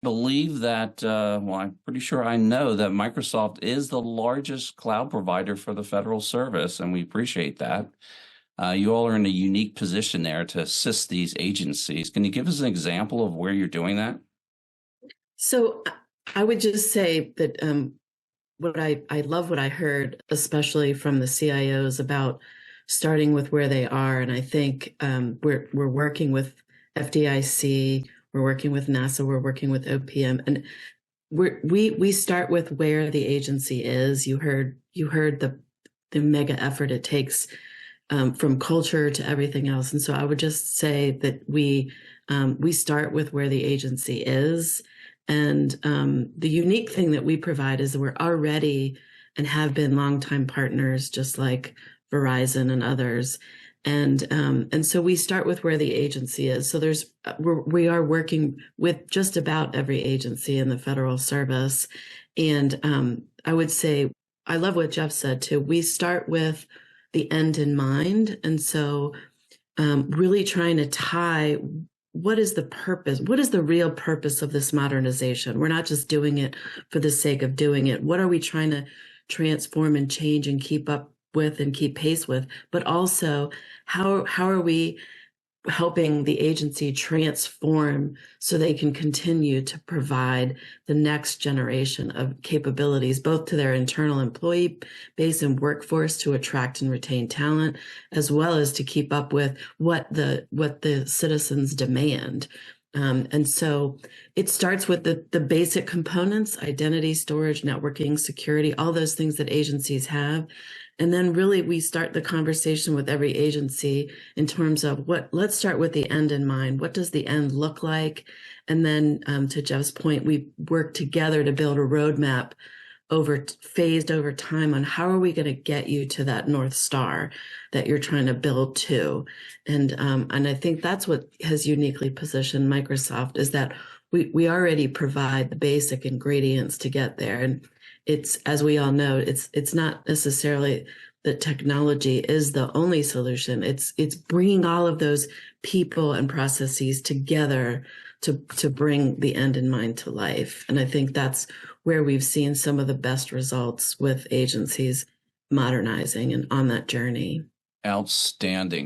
believe that, well, I'm pretty sure I know that Microsoft is the largest cloud provider for the federal service, and we appreciate that. You all are in a unique position there to assist these agencies. Can you give us an example of where you're doing that? So I would just say that what I love what I heard, especially from the CIOs about starting with where they are, and I think we're working with FDIC, we're working with NASA, we're working with OPM, and we start with where the agency is. You heard the mega effort it takes from culture to everything else, and so I would just say that we start with where the agency is. And the unique thing that we provide is that we're already and have been longtime partners, just like Verizon and others. And so we start with where the agency is. So we are working with just about every agency in the federal service. And I would say, I love what Jeff said too. We start with the end in mind. And so really trying to tie what is the purpose? What is the real purpose of this modernization? We're not just doing it for the sake of doing it. What are we trying to transform and change and keep up with and keep pace with? But also, how are we helping the agency transform so they can continue to provide the next generation of capabilities, both to their internal employee base and workforce to attract and retain talent, as well as to keep up with what the citizens demand. And so it starts with the basic components: identity, storage, networking, security, all those things that agencies have. And then really we start the conversation with every agency in terms of let's start with the end in mind. What does the end look like? And then to Jeff's point, we work together to build a roadmap phased over time on how are we going to get you to that North Star that you're trying to build to. And I think that's what has uniquely positioned Microsoft, is that we already provide the basic ingredients to get there. And it's, as we all know, it's not necessarily that technology is the only solution. It's bringing all of those people and processes together to bring the end in mind to life. And I think that's where we've seen some of the best results with agencies modernizing and on that journey. Outstanding.